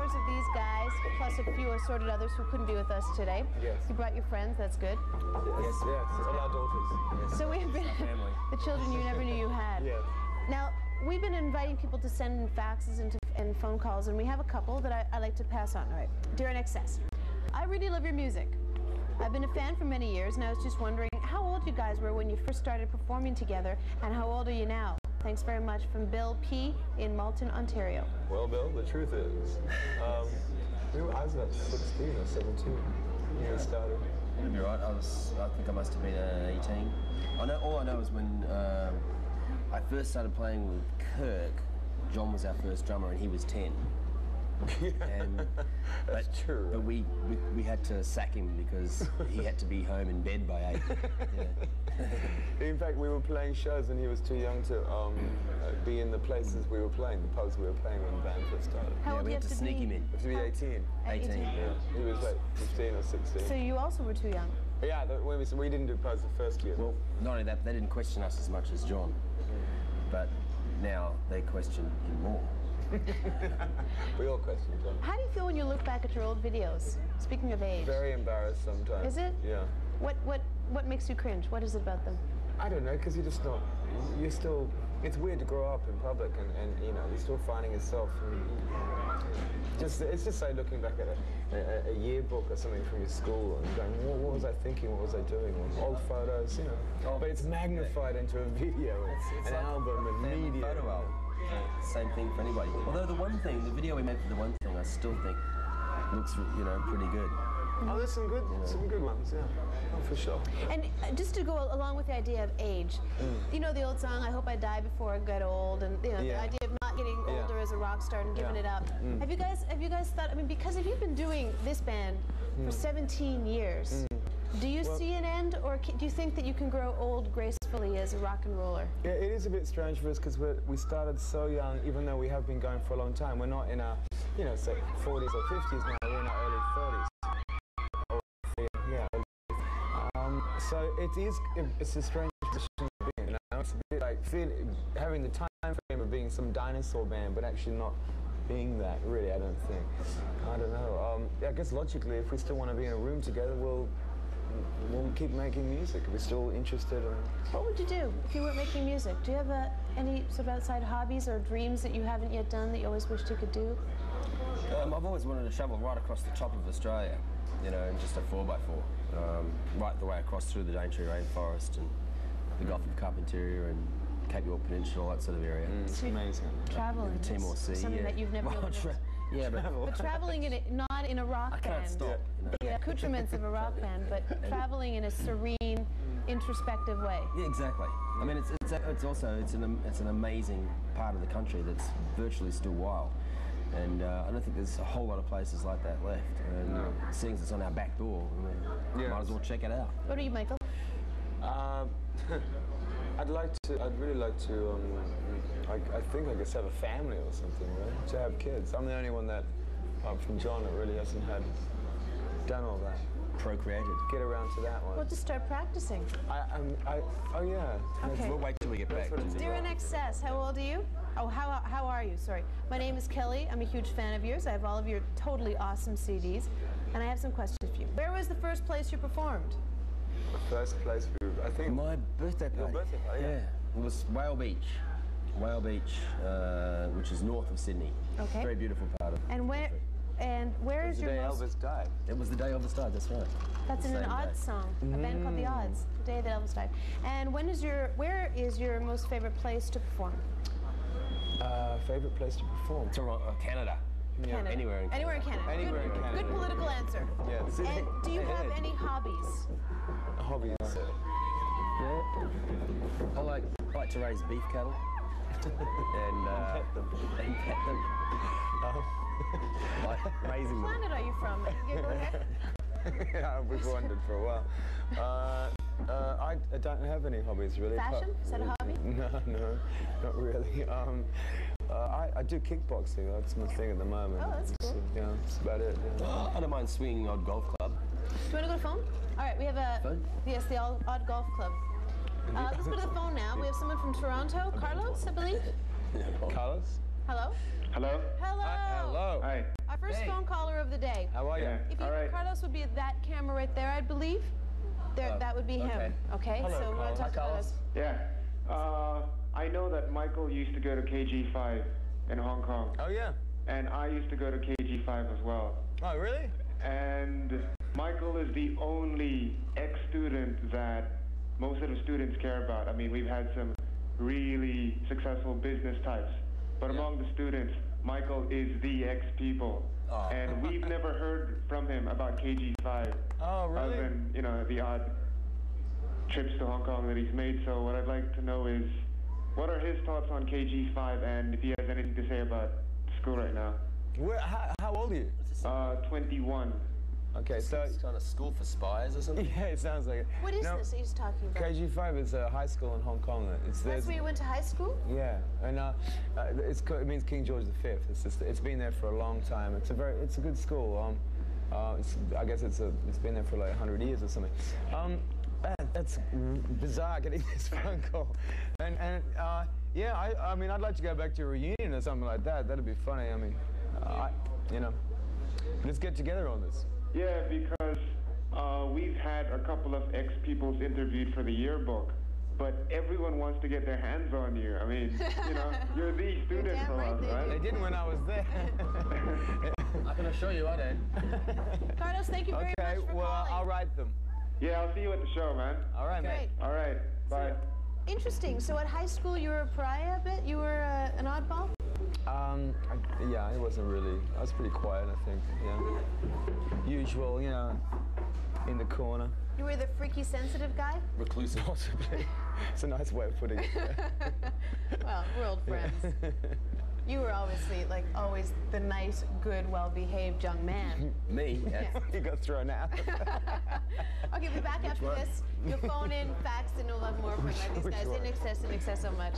hours of these guys, plus a few assorted others who couldn't be with us today. Yes. You brought your friends, that's good. Yes, all our daughters. Yes. So we've been the children you never knew you had. Yes. Now, we've been inviting people to send in faxes and phone calls, and we have a couple that I like to pass on. All right. Dear NXS, I really love your music. I've been a fan for many years, and I was just wondering how old you guys were when you first started performing together, and how old are you now? Thanks very much, from Bill P. in Malton, Ontario. Well, Bill, the truth is, I was about 16 or 17 when we started. You'd be right. I think I must have been 18. All I know is when I first started playing with Kirk, John was our first drummer, and he was 10. And, That's true. But we had to sack him because he had to be home in bed by 8. Yeah. In fact, we were playing shows and he was too young to be in the places we were playing, the pubs we were playing when the band first started. How old we do you had to have sneak him in. You have to be 18. 18. Yeah. He was like 15 or 16. So you also were too young? Yeah, we didn't do pubs the first year. Well, not only that, but they didn't question us as much as John. But now they question him more. We all question John. How do you feel when you look back at your old videos? Speaking of age. Very embarrassed sometimes. Is it? Yeah. What makes you cringe? What is it about them? I don't know, because you're still, it's weird to grow up in public and you know, you're still finding yourself. It's just like looking back at a yearbook or something from your school and going, what was I thinking, what was I doing? Old photos, you know. But it's magnified into a video, it's an like album, and media. Photo album. Same thing for anybody. Although the video we made for the one thing, I still think looks, pretty good. Oh, there's some good ones, yeah, for sure. And just to go along with the idea of age, you know the old song, I hope I die before I get old, and the idea of not getting older as a rock star and giving it up. Have you guys thought, I mean, because if you've been doing this band for 17 years, do you see an end, or do you think that you can grow old gracefully as a rock and roller? Yeah, it is a bit strange for us because we started so young, even though we have been going for a long time. We're not in our, say 40s or 50s now, we're in our early 30s. So it's a strange position to be in. It's a bit like having the time frame of being some dinosaur band, but actually not being that, really, I don't think. I don't know. I guess logically, if we still want to be in a room together, we'll keep making music. If we're still interested in... What would you do if you weren't making music? Do you have any sort of outside hobbies or dreams that you haven't yet done that you always wished you could do? I've always wanted to travel right across the top of Australia, in just a 4x4, right the way across through the Daintree rainforest and the Gulf of Carpentaria and Cape York Peninsula, all that sort of area. It's amazing. Traveling. The Timor Sea. Something that you've never done. Yeah, but traveling in it, not in a rock band. I can't stop. The accoutrements of a rock band, but traveling in a serene, introspective way. Yeah, exactly. I mean, it's an amazing part of the country that's virtually still wild. And I don't think there's a whole lot of places like that left. And seeing as it's on our back door, might as well check it out. What are you, Michael? I'd really like to, I think I guess have a family or something, right? To have kids. I'm the only one that, apart from John, that really hasn't done all that. Procreated. Get around to that one. Well, just start practicing. Oh yeah. Okay. We'll wait till we get back. Dear NXS, how old are you? Oh, how are you? Sorry. My name is Kelly. I'm a huge fan of yours. I have all of your totally awesome CDs, and I have some questions for you. Where was the first place you performed? The first place, I think... My birthday party. Your birthday party, yeah. It was Whale Beach. Whale Beach, which is north of Sydney. Okay. Very beautiful part of And where is your most... Elvis died. It was the day Elvis died, that's right. That's in an Odds song, a band called The Odds, the day that Elvis died. And where is your most favorite place to perform? Favorite place to perform? Toronto, Canada. Yeah. Canada. Anywhere in Canada. Anywhere in Canada. Anywhere in Canada. Good political answer. Yes. And do you have any hobbies? Hobbies? Yeah. I like to raise beef cattle. And pet them. Like raising them. What planet are you from? Yeah, go ahead. Yeah, we've wondered for a while. I don't have any hobbies really. Fashion? Is that a hobby? No, not really. I do kickboxing. That's my thing at the moment. Oh, that's cool. Yeah, that's about it. Yeah. I don't mind swinging Odd Golf Club. Do you want to go to phone? All right, we have a... Phone? Yes, the Odd Golf Club. Let's go to the phone now. We have someone from Toronto. Carlos, I believe. Carlos? Hello? Hello? Hello? Hello. Hi. Our first of the day. How are you? Yeah. If you, All right. Carlos would be at that camera right there, I believe. There, that would be him. Okay. Hello, so we're gonna Carlos. talk to Carlos. Yeah. I know that Michael used to go to KG5 in Hong Kong, Oh, yeah. and I used to go to KG5 as well. Oh, really? And Michael is the only ex-student that most of the students care about. I mean, we've had some really successful business types, but among the students, Michael is the ex-people. Oh. And we've never heard from him about KG5. Oh, really? Other than, you know, the odd trips to Hong Kong that he's made. So what I'd like to know is, what are his thoughts on KG5, and if he has anything to say about school right now? How old are you? 21. Okay, so... It's kind of school for spies or something. Yeah, it sounds like it. What is No, this he's talking about? KG5 is a high school in Hong Kong. That's where you went to high school? Yeah, and it means King George V. It's been there for a long time. It's a good school. I guess it's been there for like 100 years or something. That's bizarre getting this phone call. And yeah, I mean, I'd like to go back to a reunion or something like that. That'd be funny. I mean, you know, let's get together on this. Yeah, because we've had a couple of ex-peoples interviewed for the yearbook, but everyone wants to get their hands on you. I mean, you know, you're the student damn for right us, they right? They didn't when I was there. I can assure you I don't. Carlos, thank you very Okay, much for well, calling. I'll write them. Yeah, I'll see you at the show, man. All right, Great. mate. All right, bye. Interesting. So at high school, you were a pariah a bit? You were an oddball? Yeah, it wasn't really. I was pretty quiet, I think. Yeah. Usual, you know, in the corner. You were the freaky, sensitive guy? Reclusive. Possibly. It's a nice way of putting it. Well, we're old friends. You were obviously, like, always the nice, good, well-behaved young man. Me? Yeah. He got thrown out. Okay, we'll be back after one? this. You'll phone in, fax, and we'll have more from these Which guys. one? In excess so much.